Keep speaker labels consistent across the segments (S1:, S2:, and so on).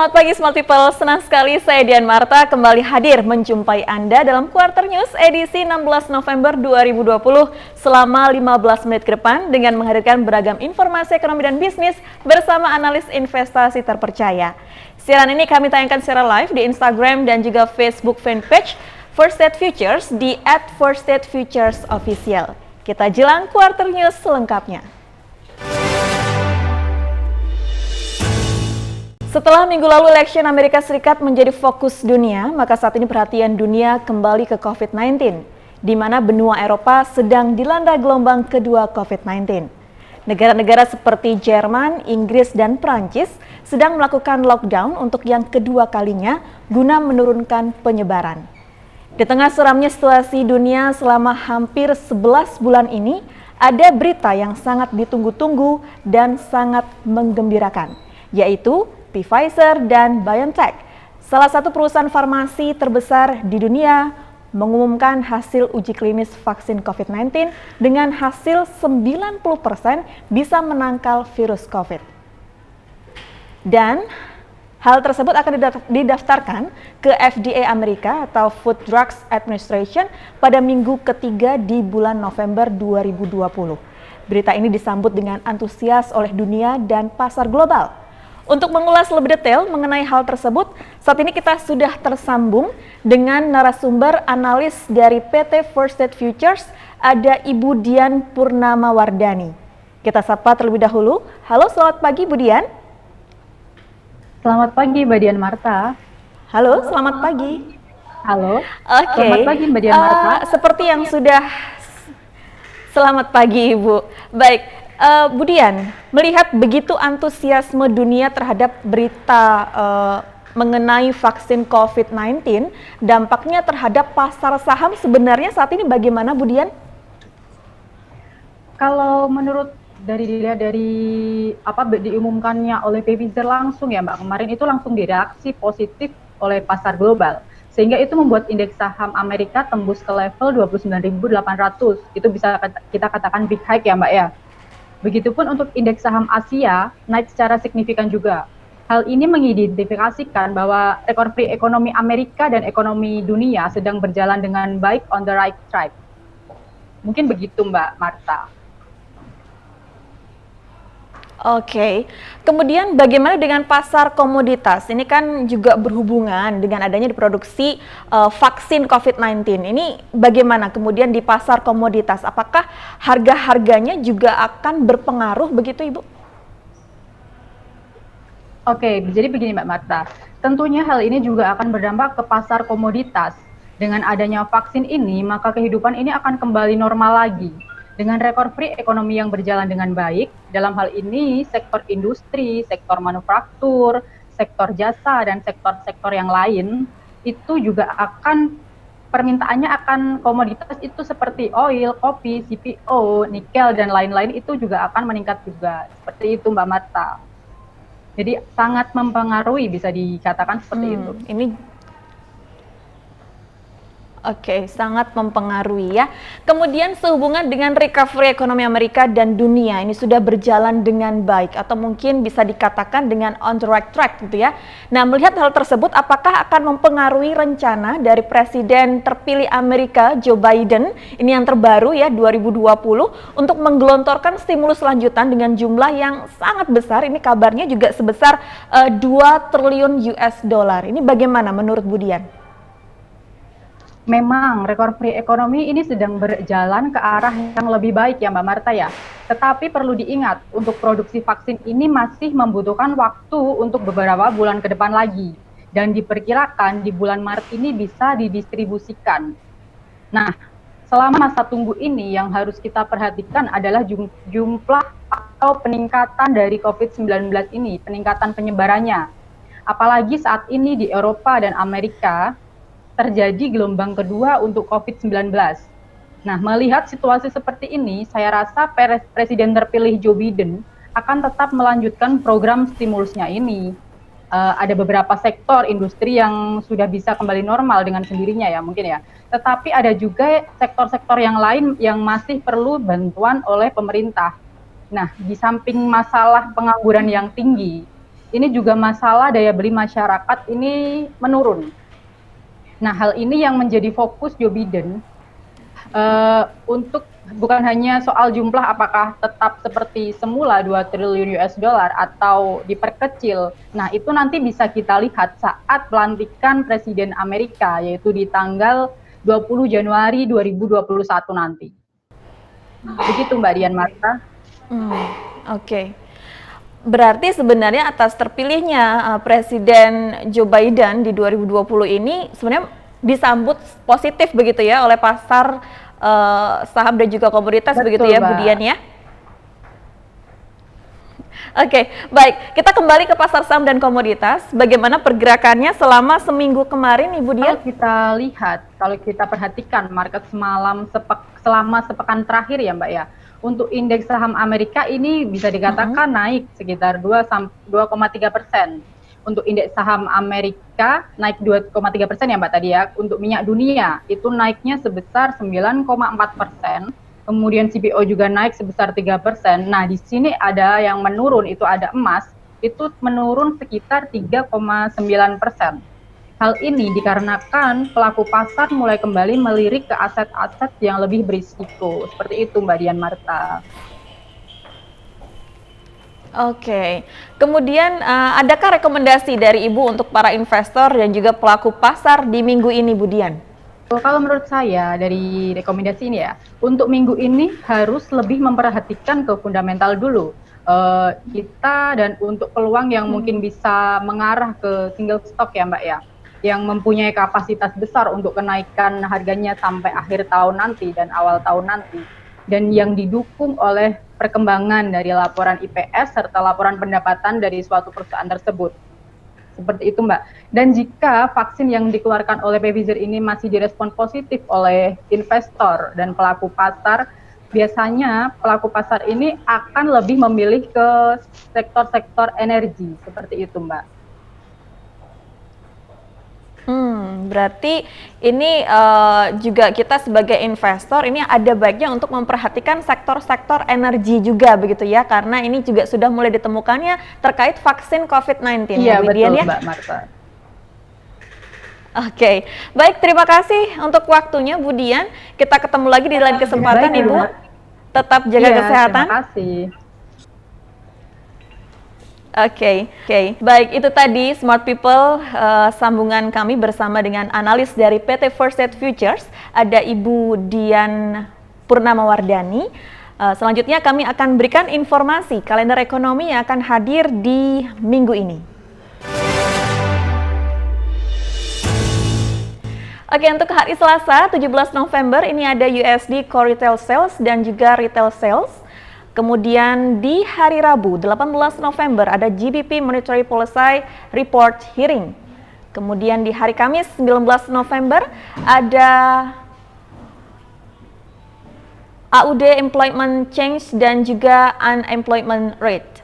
S1: selamat pagi Smart People. Senang sekali saya Dian Marta kembali hadir menjumpai Anda dalam Quarter News edisi 16 November 2020 selama 15 menit ke depan dengan menghadirkan beragam informasi ekonomi dan bisnis bersama analis investasi terpercaya. Siaran ini kami tayangkan secara live di Instagram dan juga Facebook fanpage First State Futures di @firststatefuturesofficial. Kita jelang Quarter News selengkapnya. Setelah minggu lalu election Amerika Serikat menjadi fokus dunia, maka saat ini perhatian dunia kembali ke COVID-19, di mana benua Eropa sedang dilanda gelombang kedua COVID-19. Negara-negara seperti Jerman, Inggris, dan Prancis sedang melakukan lockdown untuk yang kedua kalinya guna menurunkan penyebaran. Di tengah seramnya situasi dunia selama hampir 11 bulan ini, ada berita yang sangat ditunggu-tunggu dan sangat menggembirakan, yaitu Pfizer dan BioNTech, salah satu perusahaan farmasi terbesar di dunia, mengumumkan hasil uji klinis vaksin COVID-19 dengan hasil 90% bisa menangkal virus COVID. Dan hal tersebut akan didaftarkan ke FDA Amerika atau Food Drugs Administration pada minggu ketiga di bulan November 2020. Berita ini disambut dengan antusias oleh dunia dan pasar global. Untuk mengulas lebih detail mengenai hal tersebut, saat ini kita sudah tersambung dengan narasumber analis dari PT First State Futures, ada Ibu Dian Purnamawardhani. Kita sapa terlebih dahulu. Halo, selamat pagi Bu Dian.
S2: Selamat pagi Mbak Dian Marta.
S1: Halo, selamat pagi.
S2: Halo.
S1: Oke.
S2: Selamat pagi Mbak Dian Marta.
S1: Seperti yang sudah selamat pagi Ibu. Baik. Bu Dian, melihat begitu antusiasme dunia terhadap berita mengenai vaksin COVID-19, dampaknya terhadap pasar saham sebenarnya saat ini bagaimana Bu Dian?
S2: Kalau menurut dari apa diumumkannya oleh Pfizer langsung ya Mbak, kemarin itu langsung direaksi positif oleh pasar global. Sehingga itu membuat indeks saham Amerika tembus ke level 29.800. Itu bisa kita katakan big hike ya Mbak ya. Begitupun untuk indeks saham Asia naik secara signifikan juga. Hal ini mengidentifikasikan bahwa recovery ekonomi Amerika dan ekonomi dunia sedang berjalan dengan baik, on the right track. Mungkin begitu Mbak Marta.
S1: Oke, kemudian bagaimana dengan pasar komoditas? Ini kan juga berhubungan dengan adanya diproduksi vaksin COVID-19. Ini bagaimana kemudian di pasar komoditas? Apakah harga-harganya juga akan berpengaruh begitu Ibu?
S2: Oke, jadi begini Mbak Marta. Tentunya hal ini juga akan berdampak ke pasar komoditas. Dengan adanya vaksin ini, maka kehidupan ini akan kembali normal lagi. Dengan recovery ekonomi yang berjalan dengan baik, dalam hal ini sektor industri, sektor manufaktur, sektor jasa, dan sektor-sektor yang lain, itu juga akan permintaannya akan komoditas itu seperti oil, kopi, CPO, nikel, dan lain-lain itu juga akan meningkat juga. Seperti itu Mbak Marta. Jadi sangat mempengaruhi, bisa dikatakan seperti itu.
S1: Oke, sangat mempengaruhi ya. Kemudian sehubungan dengan recovery ekonomi Amerika dan dunia ini sudah berjalan dengan baik atau mungkin bisa dikatakan dengan on the right track gitu ya. Nah, melihat hal tersebut apakah akan mempengaruhi rencana dari Presiden terpilih Amerika Joe Biden ini yang terbaru ya 2020 untuk menggelontorkan stimulus lanjutan dengan jumlah yang sangat besar. Ini kabarnya juga sebesar 2 triliun US dollar. Ini bagaimana menurut Bu Dian?
S2: Memang recovery ekonomi ini sedang berjalan ke arah yang lebih baik ya Mbak Marta ya. Tetapi perlu diingat, untuk produksi vaksin ini masih membutuhkan waktu untuk beberapa bulan ke depan lagi. Dan diperkirakan di bulan Maret ini bisa didistribusikan. Nah, selama masa tunggu ini yang harus kita perhatikan adalah jumlah atau peningkatan dari COVID-19 ini, peningkatan penyebarannya. Apalagi saat ini di Eropa dan Amerika, terjadi gelombang kedua untuk COVID-19. Nah, melihat situasi seperti ini, saya rasa Presiden terpilih Joe Biden akan tetap melanjutkan program stimulusnya ini. Ada beberapa sektor industri yang sudah bisa kembali normal dengan sendirinya ya mungkin ya. Tetapi ada juga sektor-sektor yang lain yang masih perlu bantuan oleh pemerintah. Nah, di samping masalah pengangguran yang tinggi, ini juga masalah daya beli masyarakat ini menurun. Nah, hal ini yang menjadi fokus Joe Biden untuk bukan hanya soal jumlah apakah tetap seperti semula 2 triliun US dollar atau diperkecil. Nah, itu nanti bisa kita lihat saat pelantikan Presiden Amerika, yaitu di tanggal 20 Januari 2021 nanti. Begitu Mbak Dian Marta.
S1: Oke. Berarti sebenarnya atas terpilihnya Presiden Joe Biden di 2020 ini sebenarnya disambut positif begitu ya oleh pasar saham dan juga komoditas. Betul, begitu ya Bu Dian ya? Oke, baik. Kita kembali ke pasar saham dan komoditas. Bagaimana pergerakannya selama seminggu kemarin Ibu Dian?
S2: Kalau kita lihat, kalau kita perhatikan market selama sepekan terakhir ya Mbak ya, untuk indeks saham Amerika ini bisa dikatakan naik sekitar 2,3%. Untuk indeks saham Amerika naik 2,3% ya Mbak tadi ya. Untuk minyak dunia itu naiknya sebesar 9,4%. Kemudian CPO juga naik sebesar 3%. Nah, di sini ada yang menurun, itu ada emas, itu menurun sekitar 3,9%. Hal ini dikarenakan pelaku pasar mulai kembali melirik ke aset-aset yang lebih berisiko. Seperti itu Mbak Dian Marta.
S1: Oke, kemudian adakah rekomendasi dari Ibu untuk para investor dan juga pelaku pasar di minggu ini Bu Dian?
S2: Kalau menurut saya dari rekomendasi ini ya, untuk minggu ini harus lebih memperhatikan ke fundamental dulu. Kita dan untuk peluang yang mungkin bisa mengarah ke single stock ya Mbak ya, yang mempunyai kapasitas besar untuk kenaikan harganya sampai akhir tahun nanti dan awal tahun nanti, dan yang didukung oleh perkembangan dari laporan IPS serta laporan pendapatan dari suatu perusahaan tersebut. Seperti itu Mbak. Dan jika vaksin yang dikeluarkan oleh Pfizer ini masih direspon positif oleh investor dan pelaku pasar, biasanya pelaku pasar ini akan lebih memilih ke sektor-sektor energi. Seperti itu Mbak.
S1: Berarti ini juga kita sebagai investor ini ada baiknya untuk memperhatikan sektor-sektor energi juga begitu ya, karena ini juga sudah mulai ditemukannya terkait vaksin COVID-19.
S2: Iya,
S1: ya,
S2: betul
S1: Dian, ya?
S2: Mbak Marta.
S1: Oke, baik, terima kasih untuk waktunya Bu Dian. Kita ketemu lagi di lain kesempatan Ibu. Tetap jaga kesehatan.
S2: Terima kasih.
S1: Oke. Baik, itu tadi Smart People, sambungan kami bersama dengan analis dari PT First State Futures, ada Ibu Dian Purnamawardhani. Selanjutnya kami akan berikan informasi kalender ekonomi yang akan hadir di minggu ini. Oke, untuk hari Selasa 17 November ini ada USD Core Retail Sales dan juga Retail Sales. Kemudian di hari Rabu 18 November ada GBP Monetary Policy Report Hearing. Kemudian di hari Kamis 19 November ada AUD Employment Change dan juga Unemployment Rate.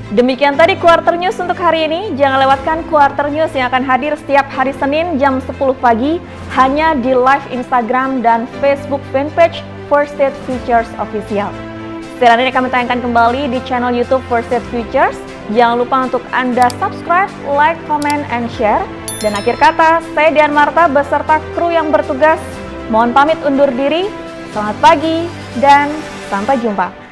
S1: Demikian tadi Quarter News untuk hari ini. Jangan lewatkan Quarter News yang akan hadir setiap hari Senin jam 10 pagi hanya di live Instagram dan Facebook fanpage First State Futures Official. Setelah ini kami tayangkan kembali di channel YouTube First State Futures. Jangan lupa untuk Anda subscribe, like, comment, and share. Dan akhir kata, saya Dian Marta beserta kru yang bertugas mohon pamit undur diri. Selamat pagi dan sampai jumpa.